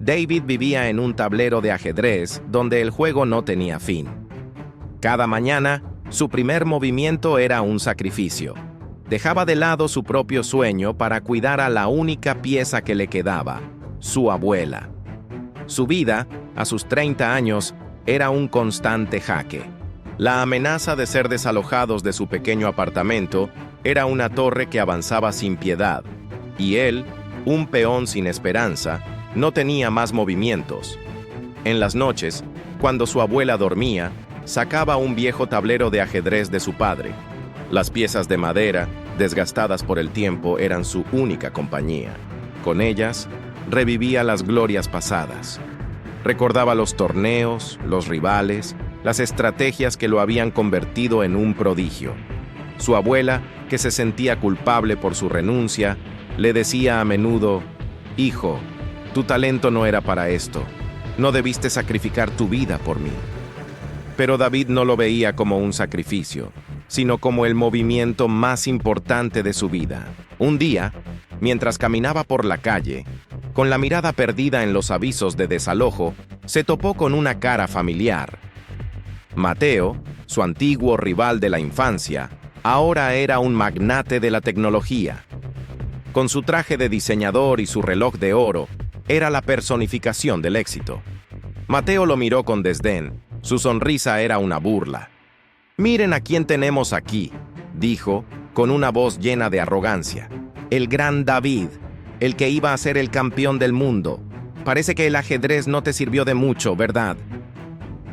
David vivía en un tablero de ajedrez donde el juego no tenía fin. Cada mañana, su primer movimiento era un sacrificio. Dejaba de lado su propio sueño para cuidar a la única pieza que le quedaba, su abuela. Su vida, a sus 30 años, era un constante jaque. La amenaza de ser desalojados de su pequeño apartamento era una torre que avanzaba sin piedad, y él, un peón sin esperanza, no tenía más movimientos. En las noches, cuando su abuela dormía, sacaba un viejo tablero de ajedrez de su padre. Las piezas de madera, desgastadas por el tiempo, eran su única compañía. Con ellas, revivía las glorias pasadas. Recordaba los torneos, los rivales, las estrategias que lo habían convertido en un prodigio. Su abuela, que se sentía culpable por su renuncia, le decía a menudo: «Hijo, tu talento no era para esto. No debiste sacrificar tu vida por mí». Pero David no lo veía como un sacrificio, sino como el movimiento más importante de su vida. Un día, mientras caminaba por la calle, con la mirada perdida en los avisos de desalojo, se topó con una cara familiar. Mateo, su antiguo rival de la infancia, ahora era un magnate de la tecnología. Con su traje de diseñador y su reloj de oro, era la personificación del éxito. Mateo lo miró con desdén. Su sonrisa era una burla. «Miren a quién tenemos aquí», dijo, con una voz llena de arrogancia. «El gran David, el que iba a ser el campeón del mundo. Parece que el ajedrez no te sirvió de mucho, ¿verdad?».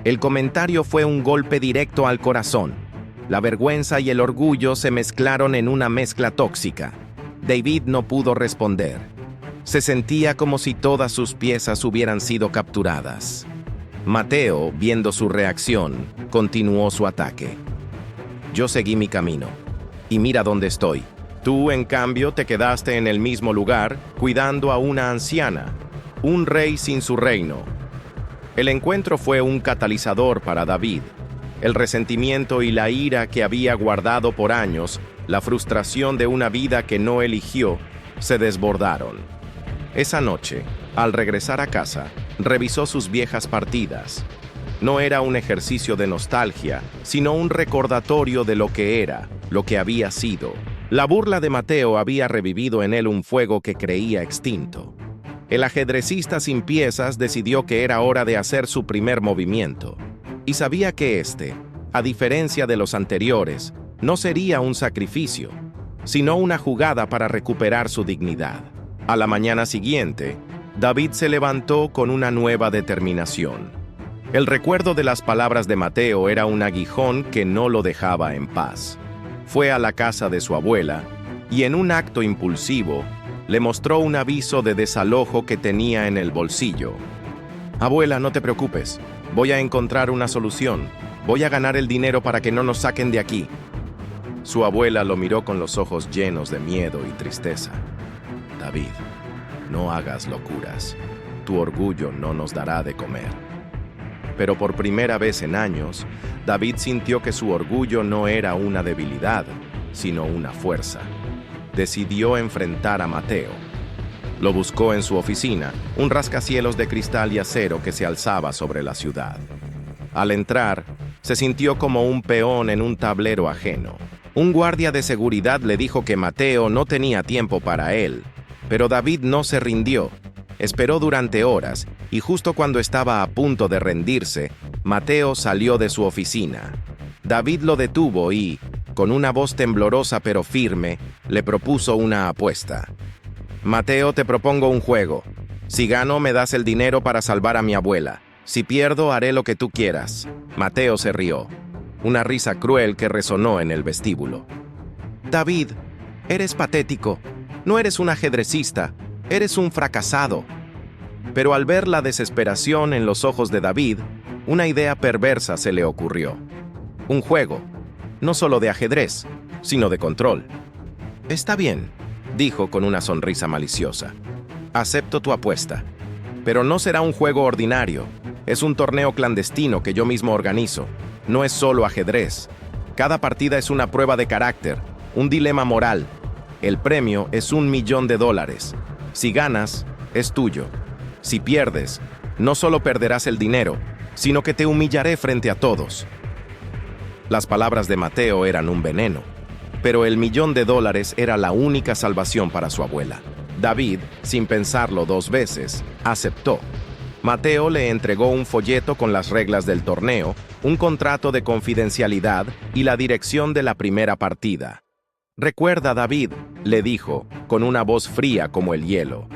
El comentario fue un golpe directo al corazón. La vergüenza y el orgullo se mezclaron en una mezcla tóxica. David no pudo responder. Se sentía como si todas sus piezas hubieran sido capturadas. Mateo, viendo su reacción, continuó su ataque. «Yo seguí mi camino. Y mira dónde estoy. Tú, en cambio, te quedaste en el mismo lugar, cuidando a una anciana, un rey sin su reino». El encuentro fue un catalizador para David. El resentimiento y la ira que había guardado por años, la frustración de una vida que no eligió, se desbordaron. Esa noche, al regresar a casa, revisó sus viejas partidas. No era un ejercicio de nostalgia, sino un recordatorio de lo que era, lo que había sido. La burla de Mateo había revivido en él un fuego que creía extinto. El ajedrecista sin piezas decidió que era hora de hacer su primer movimiento. Y sabía que este, a diferencia de los anteriores, no sería un sacrificio, sino una jugada para recuperar su dignidad. A la mañana siguiente, David se levantó con una nueva determinación. El recuerdo de las palabras de Mateo era un aguijón que no lo dejaba en paz. Fue a la casa de su abuela y, en un acto impulsivo, le mostró un aviso de desalojo que tenía en el bolsillo. «Abuela, no te preocupes. Voy a encontrar una solución. Voy a ganar el dinero para que no nos saquen de aquí». Su abuela lo miró con los ojos llenos de miedo y tristeza. «David, no hagas locuras. Tu orgullo no nos dará de comer». Pero por primera vez en años, David sintió que su orgullo no era una debilidad, sino una fuerza. Decidió enfrentar a Mateo. Lo buscó en su oficina, un rascacielos de cristal y acero que se alzaba sobre la ciudad. Al entrar, se sintió como un peón en un tablero ajeno. Un guardia de seguridad le dijo que Mateo no tenía tiempo para él, pero David no se rindió. Esperó durante horas, y justo cuando estaba a punto de rendirse, Mateo salió de su oficina. David lo detuvo y, con una voz temblorosa pero firme, le propuso una apuesta. «Mateo, te propongo un juego. Si gano, me das el dinero para salvar a mi abuela. Si pierdo, haré lo que tú quieras». Mateo se rió, una risa cruel que resonó en el vestíbulo. «David, eres patético. No eres un ajedrecista, eres un fracasado». Pero al ver la desesperación en los ojos de David, una idea perversa se le ocurrió. Un juego, no solo de ajedrez, sino de control. «Está bien», dijo con una sonrisa maliciosa. «Acepto tu apuesta. Pero no será un juego ordinario. Es un torneo clandestino que yo mismo organizo. No es solo ajedrez. Cada partida es una prueba de carácter, un dilema moral. El premio es $1 millón. Si ganas, es tuyo. Si pierdes, no solo perderás el dinero, sino que te humillaré frente a todos. Las palabras de Mateo eran un veneno, pero el $1.000.000 era la única salvación para su abuela. David, sin pensarlo 2 veces, aceptó. Mateo le entregó un folleto con las reglas del torneo, un contrato de confidencialidad y la dirección de la primera partida. «Recuerda, David», le dijo, con una voz fría como el hielo.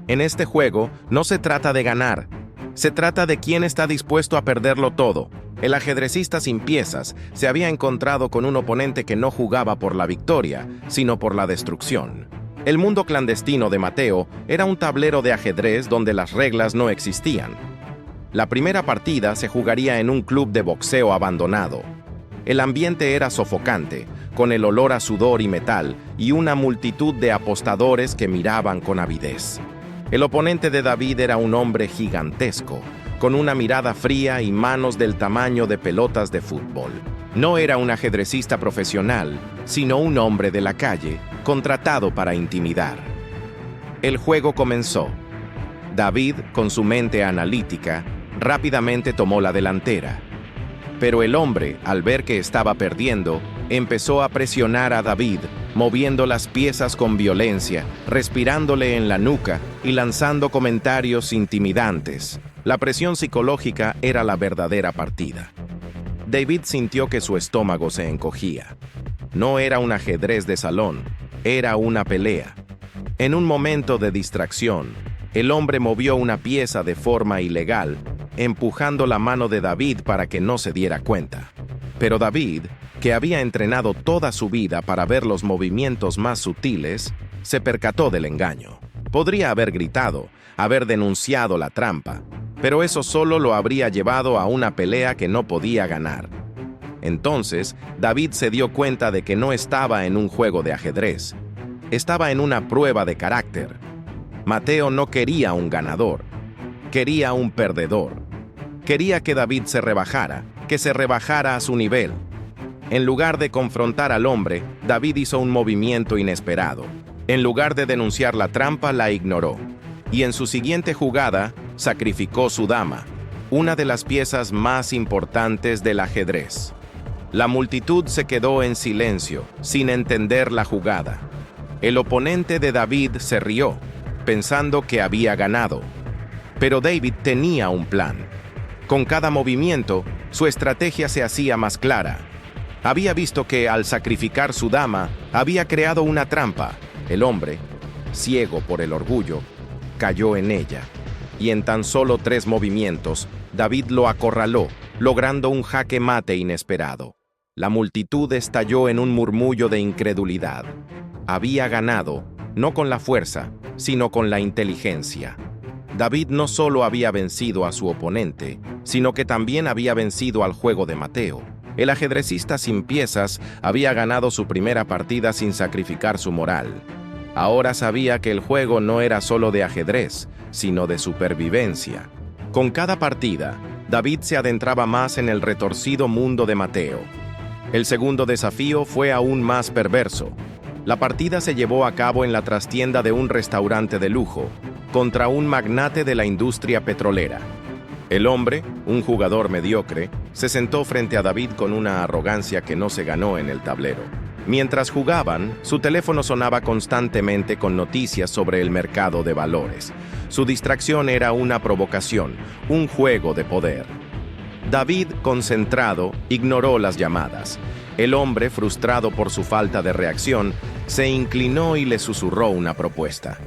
«En este juego no se trata de ganar. Se trata de quién está dispuesto a perderlo todo». El ajedrecista sin piezas se había encontrado con un oponente que no jugaba por la victoria, sino por la destrucción. El mundo clandestino de Mateo era un tablero de ajedrez donde las reglas no existían. La primera partida se jugaría en un club de boxeo abandonado. El ambiente era sofocante, con el olor a sudor y metal y una multitud de apostadores que miraban con avidez. El oponente de David era un hombre gigantesco, con una mirada fría y manos del tamaño de pelotas de fútbol. No era un ajedrecista profesional, sino un hombre de la calle, contratado para intimidar. El juego comenzó. David, con su mente analítica, rápidamente tomó la delantera. Pero el hombre, al ver que estaba perdiendo, empezó a presionar a David, moviendo las piezas con violencia, respirándole en la nuca y lanzando comentarios intimidantes. La presión psicológica era la verdadera partida. David sintió que su estómago se encogía. No era un ajedrez de salón, era una pelea. En un momento de distracción, el hombre movió una pieza de forma ilegal, empujando la mano de David para que no se diera cuenta. Pero David, que había entrenado toda su vida para ver los movimientos más sutiles, se percató del engaño. Podría haber gritado, haber denunciado la trampa, pero eso solo lo habría llevado a una pelea que no podía ganar. Entonces, David se dio cuenta de que no estaba en un juego de ajedrez. Estaba en una prueba de carácter. Mateo no quería un ganador, quería un perdedor. Quería que David se rebajara, que se rebajara a su nivel. En lugar de confrontar al hombre, David hizo un movimiento inesperado. En lugar de denunciar la trampa, la ignoró. Y en su siguiente jugada, sacrificó su dama, una de las piezas más importantes del ajedrez. La multitud se quedó en silencio, sin entender la jugada. El oponente de David se rió, pensando que había ganado. Pero David tenía un plan. Con cada movimiento, su estrategia se hacía más clara. Había visto que, al sacrificar su dama, había creado una trampa. El hombre, ciego por el orgullo, cayó en ella. Y en tan solo 3 movimientos, David lo acorraló, logrando un jaque mate inesperado. La multitud estalló en un murmullo de incredulidad. Había ganado, no con la fuerza, sino con la inteligencia. David no solo había vencido a su oponente, sino que también había vencido al juego de Mateo. El ajedrecista sin piezas había ganado su primera partida sin sacrificar su moral. Ahora sabía que el juego no era solo de ajedrez, sino de supervivencia. Con cada partida, David se adentraba más en el retorcido mundo de Mateo. El segundo desafío fue aún más perverso. La partida se llevó a cabo en la trastienda de un restaurante de lujo, contra un magnate de la industria petrolera. El hombre, un jugador mediocre, se sentó frente a David con una arrogancia que no se ganó en el tablero. Mientras jugaban, su teléfono sonaba constantemente con noticias sobre el mercado de valores. Su distracción era una provocación, un juego de poder. David, concentrado, ignoró las llamadas. El hombre, frustrado por su falta de reacción, se inclinó y le susurró una propuesta.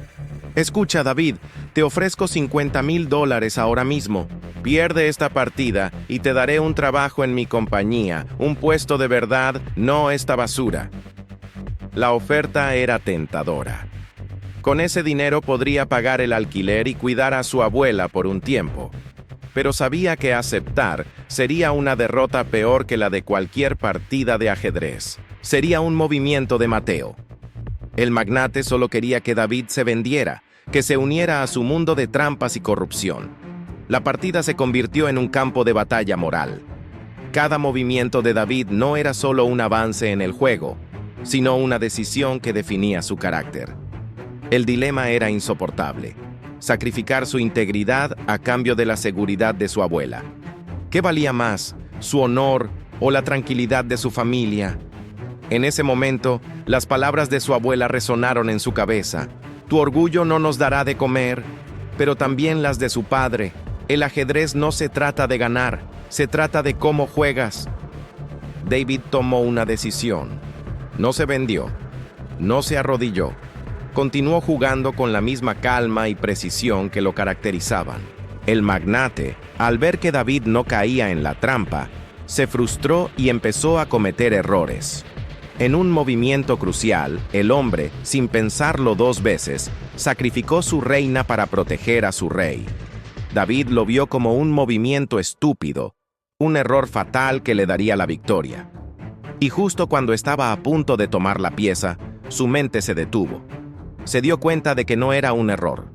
«Escucha, David, te ofrezco $50,000 ahora mismo. Pierde esta partida y te daré un trabajo en mi compañía, un puesto de verdad, no esta basura». La oferta era tentadora. Con ese dinero podría pagar el alquiler y cuidar a su abuela por un tiempo. Pero sabía que aceptar sería una derrota peor que la de cualquier partida de ajedrez. Sería un movimiento de Mateo. El magnate solo quería que David se vendiera, que se uniera a su mundo de trampas y corrupción. La partida se convirtió en un campo de batalla moral. Cada movimiento de David no era solo un avance en el juego, sino una decisión que definía su carácter. El dilema era insoportable. sacrificar su integridad a cambio de la seguridad de su abuela. ¿Qué valía más, su honor o la tranquilidad de su familia? En ese momento, las palabras de su abuela resonaron en su cabeza. Tu orgullo no nos dará de comer, pero también las de su padre. El ajedrez no se trata de ganar, se trata de cómo juegas. David tomó una decisión. No se vendió, no se arrodilló. Continuó jugando con la misma calma y precisión que lo caracterizaban. El magnate, al ver que David no caía en la trampa, se frustró y empezó a cometer errores. En un movimiento crucial, el hombre, sin pensarlo dos veces, sacrificó su reina para proteger a su rey. David lo vio como un movimiento estúpido, un error fatal que le daría la victoria. Y justo cuando estaba a punto de tomar la pieza, su mente se detuvo. Se dio cuenta de que no era un error.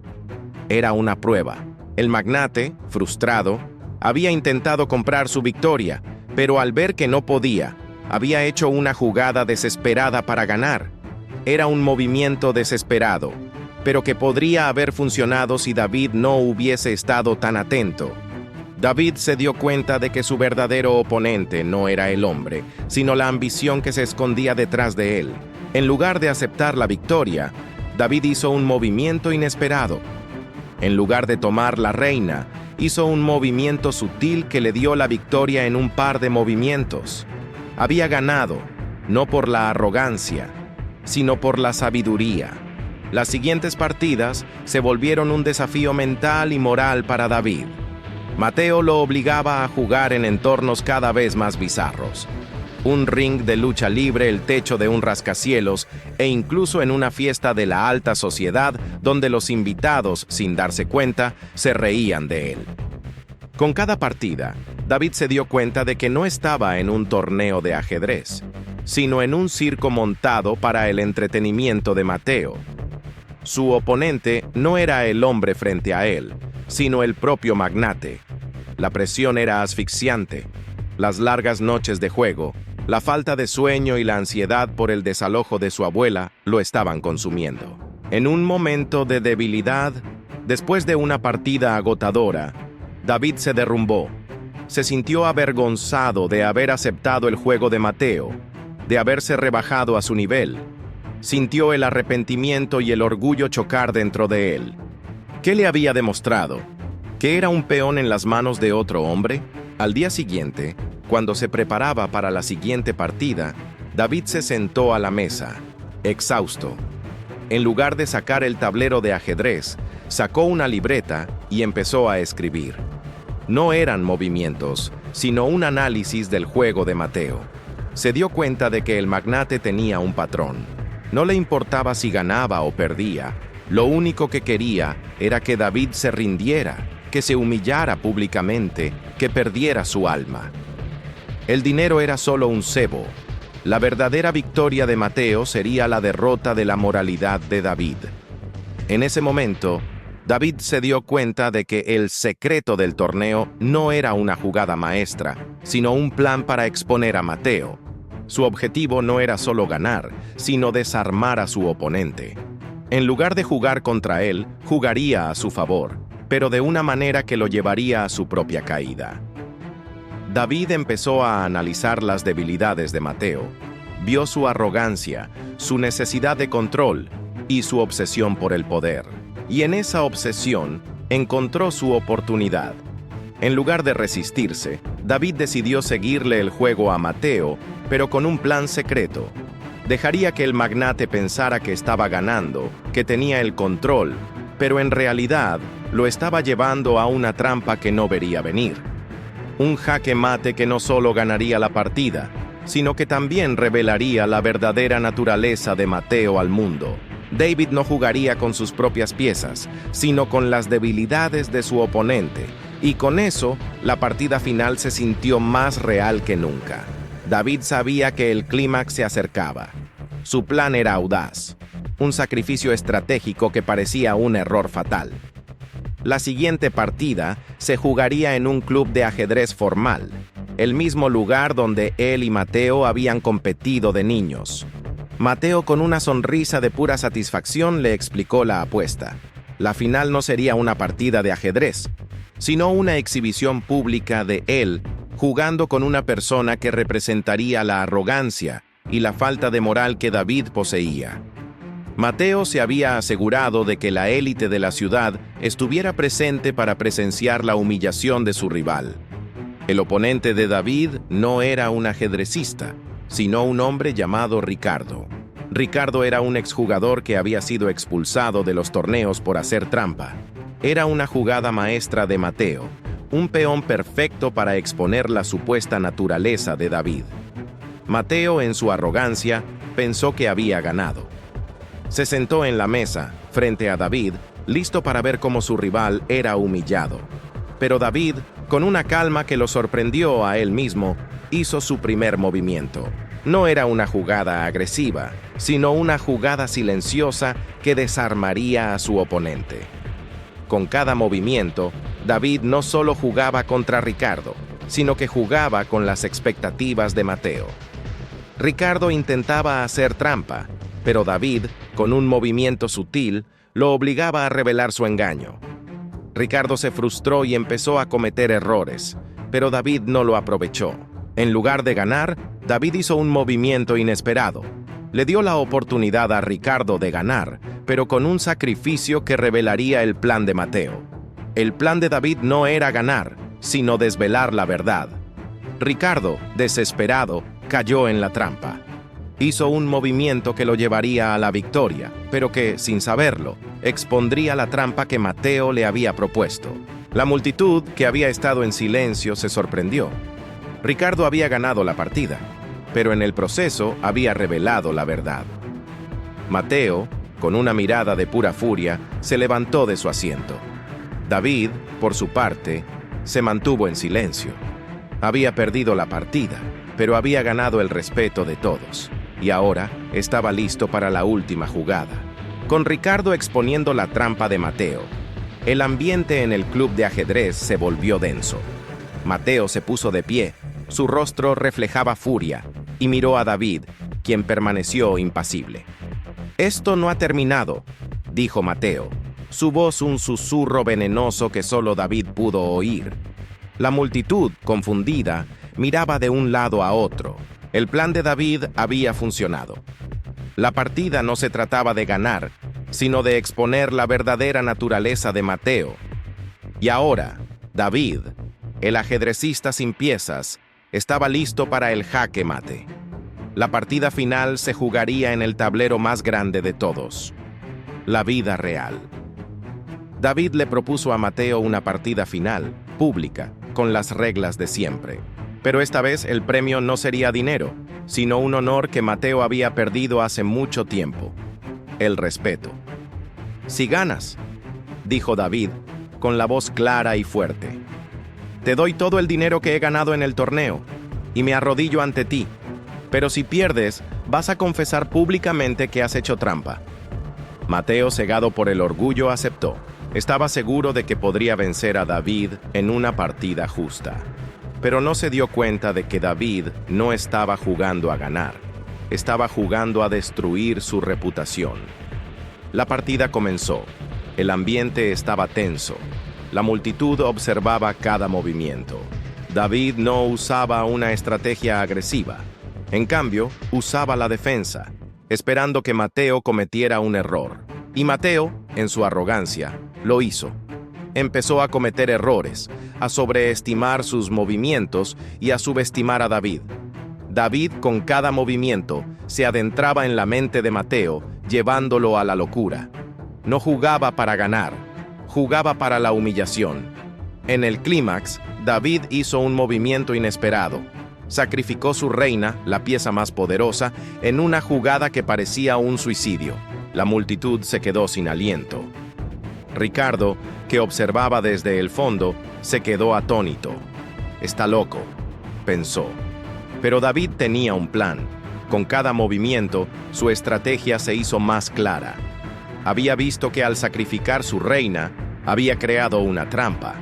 Era una prueba. El magnate, frustrado, había intentado comprar su victoria, pero al ver que no podía, había hecho una jugada desesperada para ganar. Era un movimiento desesperado, pero que podría haber funcionado si David no hubiese estado tan atento. David se dio cuenta de que su verdadero oponente no era el hombre, sino la ambición que se escondía detrás de él. En lugar de aceptar la victoria, David hizo un movimiento inesperado. En lugar de tomar la reina, hizo un movimiento sutil que le dio la victoria en un par de movimientos. Había ganado, no por la arrogancia, sino por la sabiduría. Las siguientes partidas se volvieron un desafío mental y moral para David. Mateo lo obligaba a jugar en entornos cada vez más bizarros. Un ring de lucha libre, el techo de un rascacielos e incluso en una fiesta de la alta sociedad donde los invitados, sin darse cuenta, se reían de él. Con cada partida, David se dio cuenta de que no estaba en un torneo de ajedrez, sino en un circo montado para el entretenimiento de Mateo. Su oponente no era el hombre frente a él, sino el propio magnate. La presión era asfixiante. Las largas noches de juego, la falta de sueño y la ansiedad por el desalojo de su abuela lo estaban consumiendo. En un momento de debilidad, después de una partida agotadora, David se derrumbó. Se sintió avergonzado de haber aceptado el juego de Mateo, de haberse rebajado a su nivel. Sintió el arrepentimiento y el orgullo chocar dentro de él. ¿Qué le había demostrado? ¿Que era un peón en las manos de otro hombre? Al día siguiente, cuando se preparaba para la siguiente partida, David se sentó a la mesa, exhausto. En lugar de sacar el tablero de ajedrez, sacó una libreta y empezó a escribir. No eran movimientos, sino un análisis del juego de Mateo. Se dio cuenta de que el magnate tenía un patrón. No le importaba si ganaba o perdía. Lo único que quería era que David se rindiera, que se humillara públicamente, que perdiera su alma. El dinero era solo un cebo. La verdadera victoria de Mateo sería la derrota de la moralidad de David. En ese momento, David se dio cuenta de que el secreto del torneo no era una jugada maestra, sino un plan para exponer a Mateo. Su objetivo no era solo ganar, sino desarmar a su oponente. En lugar de jugar contra él, jugaría a su favor, pero de una manera que lo llevaría a su propia caída. David empezó a analizar las debilidades de Mateo. Vio su arrogancia, su necesidad de control y su obsesión por el poder. Y en esa obsesión encontró su oportunidad. En lugar de resistirse, David decidió seguirle el juego a Mateo, pero con un plan secreto. Dejaría que el magnate pensara que estaba ganando, que tenía el control, pero en realidad lo estaba llevando a una trampa que no vería venir. Un jaque mate que no solo ganaría la partida, sino que también revelaría la verdadera naturaleza de Mateo al mundo. David no jugaría con sus propias piezas, sino con las debilidades de su oponente, y con eso, la partida final se sintió más real que nunca. David sabía que el clímax se acercaba. Su plan era audaz, un sacrificio estratégico que parecía un error fatal. La siguiente partida se jugaría en un club de ajedrez formal, el mismo lugar donde él y Mateo habían competido de niños. Mateo, con una sonrisa de pura satisfacción, le explicó la apuesta. La final no sería una partida de ajedrez, sino una exhibición pública de él jugando con una persona que representaría la arrogancia y la falta de moral que David poseía. Mateo se había asegurado de que la élite de la ciudad estuviera presente para presenciar la humillación de su rival. El oponente de David no era un ajedrecista, sino un hombre llamado Ricardo. Ricardo era un exjugador que había sido expulsado de los torneos por hacer trampa. Era una jugada maestra de Mateo, un peón perfecto para exponer la supuesta naturaleza de David. Mateo, en su arrogancia, pensó que había ganado. Se sentó en la mesa, frente a David, listo para ver cómo su rival era humillado. Pero David, con una calma que lo sorprendió a él mismo, hizo su primer movimiento. No era una jugada agresiva, sino una jugada silenciosa que desarmaría a su oponente. Con cada movimiento, David no solo jugaba contra Ricardo, sino que jugaba con las expectativas de Mateo. Ricardo intentaba hacer trampa, pero David, con un movimiento sutil, lo obligaba a revelar su engaño. Ricardo se frustró y empezó a cometer errores, pero David no lo aprovechó. En lugar de ganar, David hizo un movimiento inesperado. Le dio la oportunidad a Ricardo de ganar, pero con un sacrificio que revelaría el plan de Mateo. El plan de David no era ganar, sino desvelar la verdad. Ricardo, desesperado, cayó en la trampa. Hizo un movimiento que lo llevaría a la victoria, pero que, sin saberlo, expondría la trampa que Mateo le había propuesto. La multitud, que había estado en silencio, se sorprendió. Ricardo había ganado la partida, pero en el proceso había revelado la verdad. Mateo, con una mirada de pura furia, se levantó de su asiento. David, por su parte, se mantuvo en silencio. Había perdido la partida, pero había ganado el respeto de todos, y ahora estaba listo para la última jugada. Con Ricardo exponiendo la trampa de Mateo, el ambiente en el club de ajedrez se volvió denso. Mateo se puso de pie, su rostro reflejaba furia, y miró a David, quien permaneció impasible. «Esto no ha terminado», dijo Mateo, su voz un susurro venenoso que solo David pudo oír. La multitud, confundida, miraba de un lado a otro. El plan de David había funcionado. La partida no se trataba de ganar, sino de exponer la verdadera naturaleza de Mateo. Y ahora, David, el ajedrecista sin piezas, estaba listo para el jaque mate. La partida final se jugaría en el tablero más grande de todos, la vida real. David le propuso a Mateo una partida final, pública, con las reglas de siempre. Pero esta vez el premio no sería dinero, sino un honor que Mateo había perdido hace mucho tiempo: el respeto. «Si ganas», dijo David, con la voz clara y fuerte, «te doy todo el dinero que he ganado en el torneo, y me arrodillo ante ti. Pero si pierdes, vas a confesar públicamente que has hecho trampa». Mateo, cegado por el orgullo, aceptó. Estaba seguro de que podría vencer a David en una partida justa. Pero no se dio cuenta de que David no estaba jugando a ganar. Estaba jugando a destruir su reputación. La partida comenzó. El ambiente estaba tenso. La multitud observaba cada movimiento. David no usaba una estrategia agresiva. En cambio, usaba la defensa, esperando que Mateo cometiera un error. Y Mateo, en su arrogancia, lo hizo. Empezó a cometer errores, a sobreestimar sus movimientos y a subestimar a David. David, con cada movimiento, se adentraba en la mente de Mateo, llevándolo a la locura. No jugaba para ganar, jugaba para la humillación. En el clímax, David hizo un movimiento inesperado. Sacrificó su reina, la pieza más poderosa, en una jugada que parecía un suicidio. La multitud se quedó sin aliento. Ricardo, que observaba desde el fondo, se quedó atónito. «Está loco», pensó. Pero David tenía un plan. Con cada movimiento, su estrategia se hizo más clara. Había visto que al sacrificar su reina, había creado una trampa.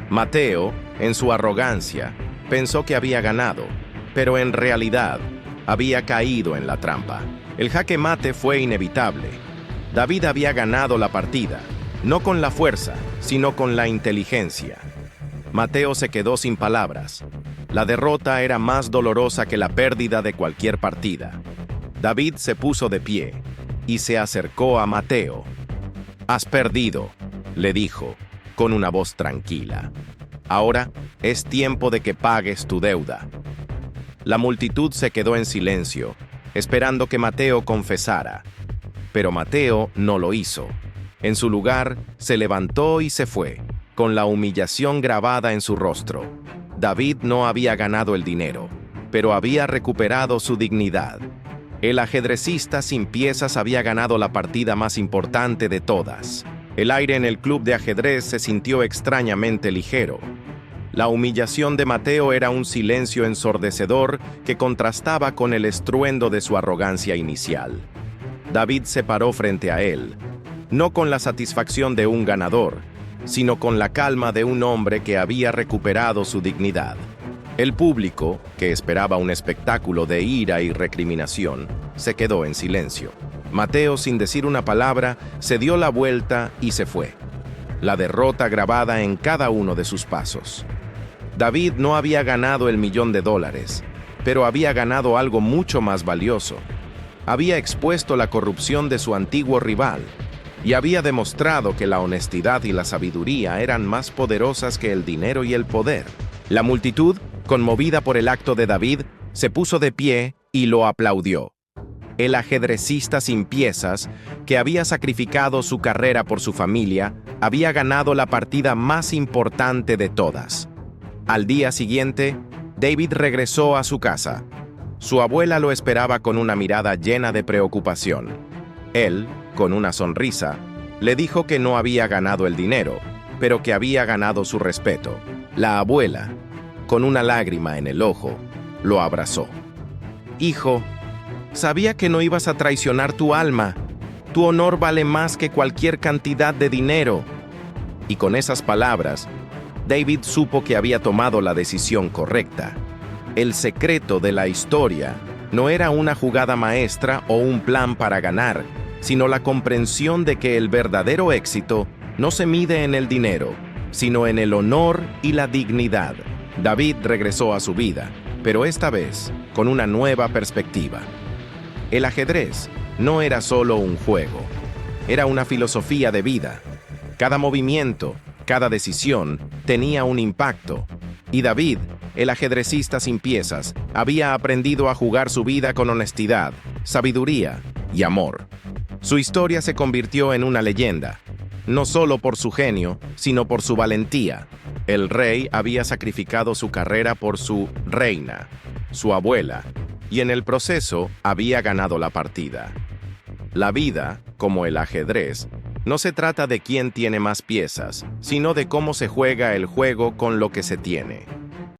Mateo, en su arrogancia, pensó que había ganado, pero en realidad había caído en la trampa. El jaque mate fue inevitable. David había ganado la partida, no con la fuerza, sino con la inteligencia. Mateo se quedó sin palabras. La derrota era más dolorosa que la pérdida de cualquier partida. David se puso de pie y se acercó a Mateo. «Has perdido», le dijo, con una voz tranquila. «Ahora es tiempo de que pagues tu deuda». La multitud se quedó en silencio, esperando que Mateo confesara. Pero Mateo no lo hizo. En su lugar, se levantó y se fue, con la humillación grabada en su rostro. David no había ganado el dinero, pero había recuperado su dignidad. El ajedrecista sin piezas había ganado la partida más importante de todas. El aire en el club de ajedrez se sintió extrañamente ligero. La humillación de Mateo era un silencio ensordecedor que contrastaba con el estruendo de su arrogancia inicial. David se paró frente a él, no con la satisfacción de un ganador, sino con la calma de un hombre que había recuperado su dignidad. El público, que esperaba un espectáculo de ira y recriminación, se quedó en silencio. Mateo, sin decir una palabra, se dio la vuelta y se fue, la derrota grabada en cada uno de sus pasos. David no había ganado el $1.000.000, pero había ganado algo mucho más valioso. Había expuesto la corrupción de su antiguo rival y había demostrado que la honestidad y la sabiduría eran más poderosas que el dinero y el poder. La multitud, conmovida por el acto de David, se puso de pie y lo aplaudió. El ajedrecista sin piezas, que había sacrificado su carrera por su familia, había ganado la partida más importante de todas. Al día siguiente, David regresó a su casa. Su abuela lo esperaba con una mirada llena de preocupación. Él, con una sonrisa, le dijo que no había ganado el dinero, pero que había ganado su respeto. La abuela, con una lágrima en el ojo, lo abrazó. «Hijo, sabía que no ibas a traicionar tu alma. Tu honor vale más que cualquier cantidad de dinero». Y con esas palabras, David supo que había tomado la decisión correcta. El secreto de la historia no era una jugada maestra o un plan para ganar, sino la comprensión de que el verdadero éxito no se mide en el dinero, sino en el honor y la dignidad. David regresó a su vida, pero esta vez con una nueva perspectiva. El ajedrez no era solo un juego, era una filosofía de vida. Cada movimiento, cada decisión tenía un impacto, y David, el ajedrecista sin piezas, había aprendido a jugar su vida con honestidad, sabiduría y amor. Su historia se convirtió en una leyenda, no solo por su genio, sino por su valentía. El rey había sacrificado su carrera por su reina, su abuela, y en el proceso había ganado la partida. La vida, como el ajedrez, no se trata de quién tiene más piezas, sino de cómo se juega el juego con lo que se tiene.